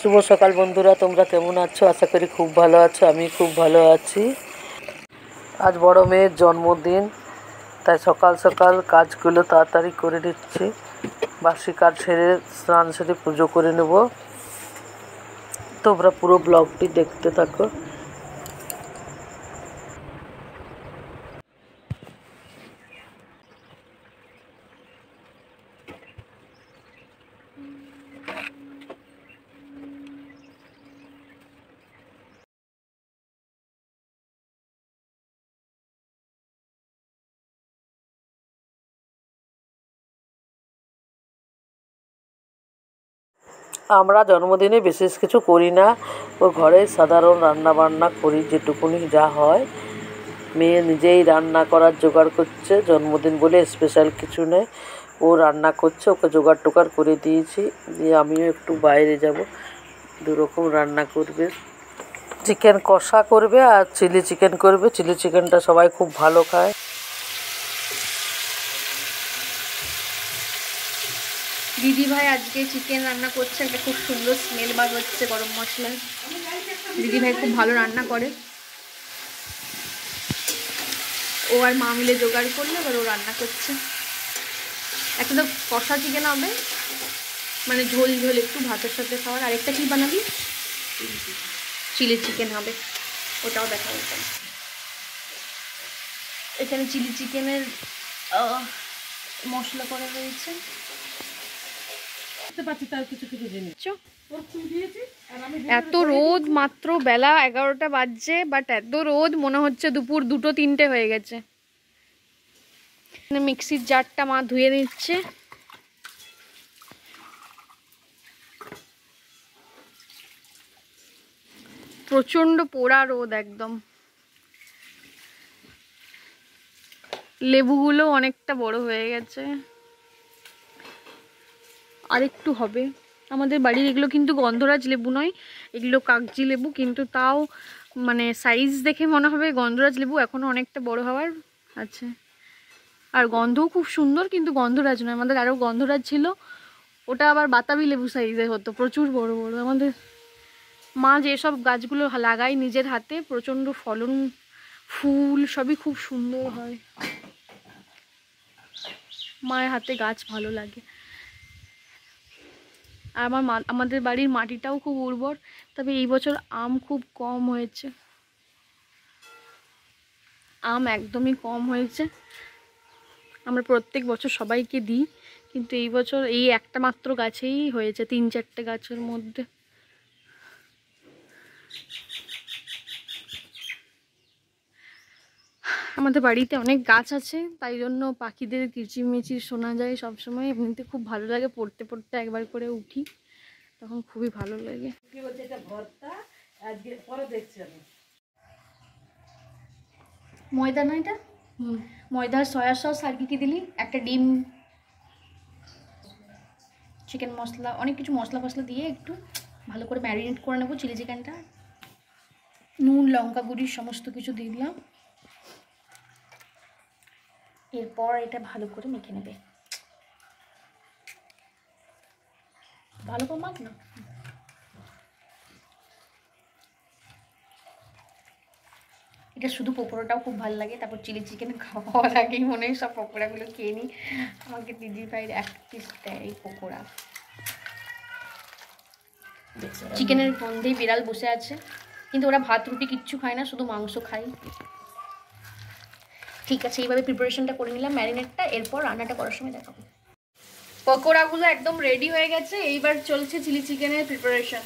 শুভ সকাল বন্ধুরা, তোমরা কেমন আছো? আশা করি খুব ভালো আছো। আমি খুব ভালো আছি। আজ বড় মেয়ের জন্মদিন, তাই সকাল সকাল কাজগুলো তাড়াতাড়ি করে নিচ্ছি। বাসি কাজ সেরে স্নান সেরে পুজো করে নেব। তোমরা পুরো ব্লগটি দেখতে থাকো। আমরা জন্মদিনে বিশেষ কিছু করি না, ও ঘরে সাধারণ রান্না বান্না করি, যেটুকুনি যা হয়। মেয়ে নিজেই রান্না করার জোগাড় করছে, জন্মদিন বলে স্পেশাল কিছু নেই। ও রান্না করছে, ওকে জোগাড় টোগাড় করে দিয়েছি। দিয়ে আমিও একটু বাইরে যাব, দুরকম রান্না করবে। চিকেন কষা করবে আর চিলি চিকেন করবে। চিলি চিকেনটা সবাই খুব ভালো খায়। দিদি ভাই আজকে চিকেন রান্না করছে, একটা খুব সুন্দর স্মেল বার হচ্ছে গরম মশলার। দিদি ভাই খুব ভালো রান্না করে। ও আর মা মিলে জোগাড় করলে এবার ও রান্না করছে। একটা তো কষা চিকেন হবে, মানে ঝোল ঝোল একটু ভাতের সাথে খাওয়ার। আরেকটা কি বানাবি? চিলি চিকেন হবে, ওটাও দেখা হচ্ছে। এখানে চিলি চিকেনের মশলা করা রয়েছে। এত রোদ, মাত্র বেলা 11টা বাজছে, বাট এত রোদ মনে হচ্ছে দুপুর 2-3টে হয়ে গেছে। মিক্সির জারটা মা ধুয়ে নিচ্ছে। প্রচন্ড পোড়া রোদ একদম। লেবুগুলো অনেকটা বড় হয়ে গেছে, আর একটু হবে। আমাদের বাড়ির এগুলো কিন্তু গন্ধরাজ লেবু নয়, এগুলো কাগজি লেবু, কিন্তু তাও মানে সাইজ দেখে মনে হবে গন্ধরাজ লেবু, এখনো অনেকটা বড় হওয়ার আছে। আর গন্ধও খুব সুন্দর, কিন্তু গন্ধরাজ নয়। আমাদের আরও গন্ধরাজ ছিল, ওটা আবার বাতাবি লেবু সাইজের হতো, প্রচুর বড় বড়। আমাদের মা যেসব গাছগুলো লাগায় নিজের হাতে, প্রচণ্ড ফলন, ফুল সবই খুব সুন্দর হয়। মায়ের হাতে গাছ ভালো লাগে। আর আমাদের বাড়ির মাটিটাও খুব উর্বর। তবে এই বছর আম খুব কম হয়েছে, আম একদমই কম হয়েছে। আমরা প্রত্যেক বছর সবাইকে দিই, কিন্তু এই বছর এই একটা মাত্র গাছেই হয়েছে, 3-4টে গাছের মধ্যে। আমাদের বাড়িতে অনেক গাছ আছে, তাই জন্য পাখিদের কিচিরমিচির শোনা যায় সবসময়। এমনিতে খুব ভালো লাগে, পড়তে পড়তে একবার করে উঠি, তখন খুবই ভালো লাগে। ময়দা না এটা? ময়দা, সয়া সস, আর কি দিলি? একটা ডিম, চিকেন মশলা, অনেক কিছু মশলা ফসলা দিয়ে একটু ভালো করে ম্যারিনেট করে নেবো চিলি চিকেনটা। নুন, লঙ্কা গুঁড়ি সমস্ত কিছু দিয়ে দিলাম। এরপর এটা ভালো করে মেখে নেবে। ভালো করে মাখ না। এটা শুধু পকোড়াটাও খুব ভালো লাগে। তারপর চিলি চিকেন খাওয়ার আগেই মনে হয় সব পকোড়াগুলো খেয়ে নিই। আমাকে দিদি ভাইয়ের এক পিস দেয় এই পকোড়া। চিকেনের গন্ধেই বিড়াল বসে আছে, কিন্তু ওরা ভাত রুটি কিচ্ছু খায় না, শুধু মাংস খায়। ঠিক আছে, এইভাবে প্রিপারেশনটা করে নিলাম, ম্যারিনেটটা। এরপর রান্নাটা করার সময় দেখাবো। পকোড়াগুলো একদম রেডি হয়ে গেছে, এইবার চলছে চিলি চিকেনের প্রিপারেশন।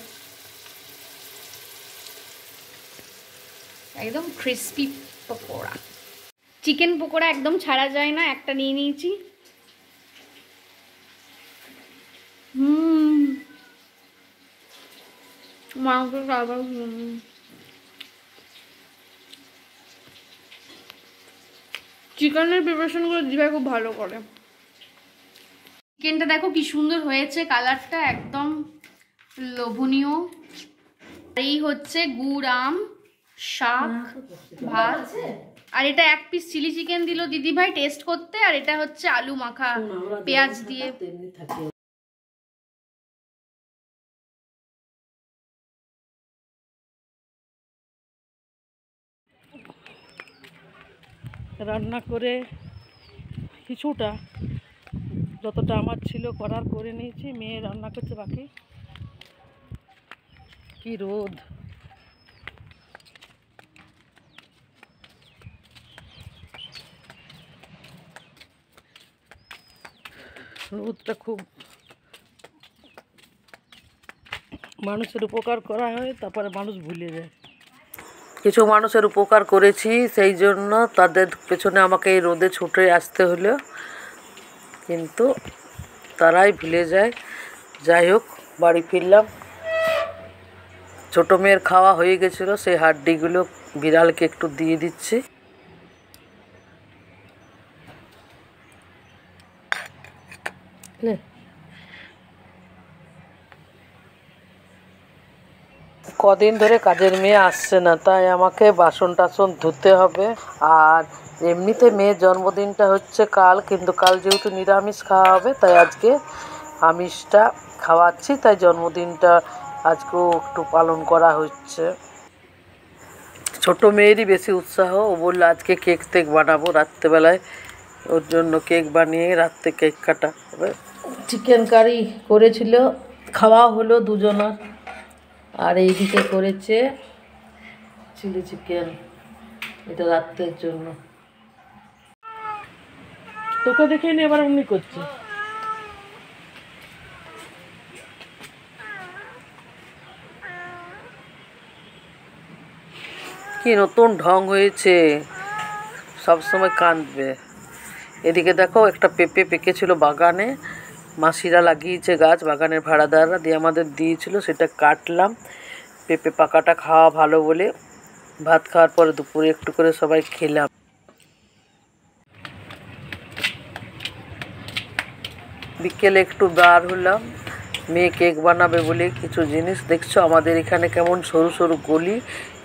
একদম ক্রিস্পি পকোড়া। চিকেন পকোড়া একদম ছাড়া যায় না, একটা নিয়ে নিয়েছি। মাংস আবার চিকেনের প্রিপারেশনগুলো দিদিভাই খুব ভালো করে। চিকেনটা দেখো কি সুন্দর হয়েছে, কালারটা একদম লোভনীয়। এই হচ্ছে গুড় আম, শাক, ভাত, আর এটা এক পিস চিলি চিকেন দিল দিদিভাই টেস্ট করতে। আর এটা হচ্ছে আলু মাখা পেঁয়াজ দিয়ে। রান্না করে কিছুটা যতটা আমার ছিল করার করে নিয়েছি, মেয়ে রান্না করছে বাকি। কি রোদ! রোদটা খুব, মানুষের উপকার করা হয় তারপরে মানুষ ভুলে যায়। কিছু মানুষের উপকার করেছি, সেই জন্য তাদের পেছনে আমাকে এই রোদে ছুটে আসতে হলো, কিন্তু তারাই ভুলে যায়। যাই হোক, বাড়ি ফিরলাম। ছোটো মেয়ের খাওয়া হয়ে গেছিলো, সেই হাড্ডিগুলো বিড়ালকে একটু দিয়ে দিচ্ছি। কদিন ধরে কাজের মেয়ে আসছে না, তাই আমাকে বাসন টাসন ধুতে হবে। আর এমনিতে মেয়ের জন্মদিনটা হচ্ছে কাল, কিন্তু কাল যেহেতু নিরামিষ খাওয়া হবে, তাই আজকে আমিষটা খাওয়াচ্ছি, তাই জন্মদিনটা আজকেও একটু পালন করা হচ্ছে। ছোট মেয়েরই বেশি উৎসাহ, ও বললো আজকে কেক টেক বানাবো রাত্রেবেলায়, ওর জন্য কেক বানিয়ে রাত্রে কেক কাটা হবে। চিকেন কারি করেছিল, খাওয়া হলো দুজনার। আর এইদিকে করেছে চিলি চিকেন, এটা রাত্রের জন্য। তোকে দেখে নি, এবার উনি করছে। কি নতুন ঢং হয়েছে, সবসময় কাঁদবে। এদিকে দেখো, একটা পেঁপে পেকেছিল বাগানে, মাসিরা লাগিয়েছে গাছ, বাগানের ভাড়াদাররা দিয়ে আমাদের দিয়েছিল, সেটা কাটলাম। পেঁপে পাকাটা খাওয়া ভালো বলে ভাত খাওয়ার পরে দুপুরে একটু করে সবাই খেলাম। বিকেলে একটু বার হলাম, মেয়ে কেক বানাবে বলে কিছু জিনিস। দেখছো আমাদের এখানে কেমন সরু সরু গলি,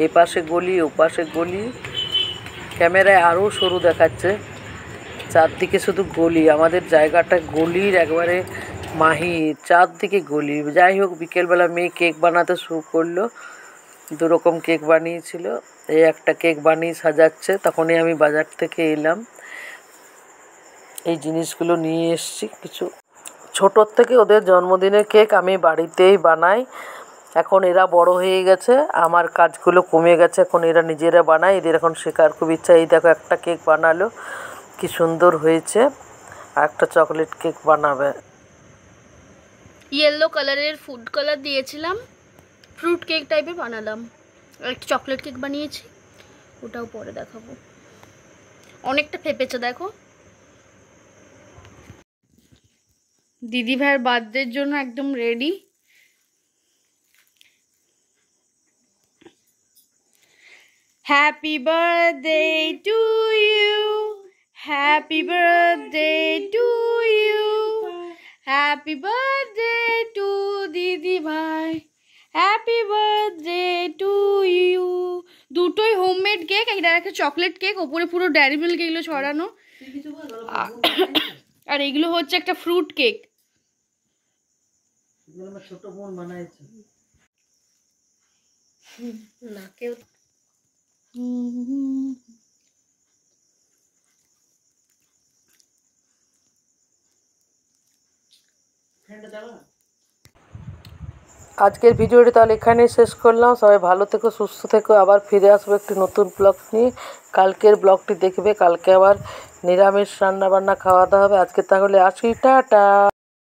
এপাশে গলি ওপাশে গলি, ক্যামেরায় আরও সরু দেখাচ্ছে, চারদিকে শুধু গলি। আমাদের জায়গাটা গলির একবারে মাহির, চারদিকে গলি। যাই হোক, বিকেলবেলা মেয়ে কেক বানাতে শুরু করলো, 2 রকম কেক বানিয়েছিল। এই একটা কেক বানিয়ে সাজাচ্ছে, তখনই আমি বাজার থেকে এলাম, এই জিনিসগুলো নিয়ে এসছি কিছু। ছোটোর থেকে ওদের জন্মদিনের কেক আমি বাড়িতেই বানাই। এখন এরা বড় হয়ে গেছে, আমার কাজগুলো কমে গেছে, এখন এরা নিজেরা বানায়, এদের এখন শেখার খুব ইচ্ছা। এই দেখো, একটা কেক বানালো, কি সুন্দর হয়েছে। আর একটা চকলেট কেক বানাবে। ইয়েলো কালারের ফুড কালার দিয়েছিলাম, ফ্রুট কেক টাইপের বানালাম। আর একটা চকলেট কেক বানিয়েছি, ওটাও পরে দেখাবো। অনেকটা ফেপেছে দেখো। দিদি ভাইয়ের বার্থডের জন্য একদম ready. Happy birthday to you, happy birthday to you, happy birthday to দিদি ভাই, হ্যাপি বার্থডে টু ইউ। দুটোই হোমমেড কেক, এটা একটা চকলেট কেক, ওপরে পুরো ডেয়ারি মিল্ক এগুলো ছড়ানো, আর এগুলো হচ্ছে একটা ফ্রুট কেক। ছোট বোন বানাইছে না কেউ। আজকের ভিডিওটি তাহলে এখানেই শেষ করলাম। সবাই ভালো থেকো, সুস্থ থেকো। আবার ফিরে আসবো একটি নতুন ব্লগ নিয়ে। কালকের ব্লগটি দেখবে, কালকে আবার নিরামিষ রান্নাবান্না খাওয়া দাওয়া হবে। আজকে তাহলে আসি, টাটা।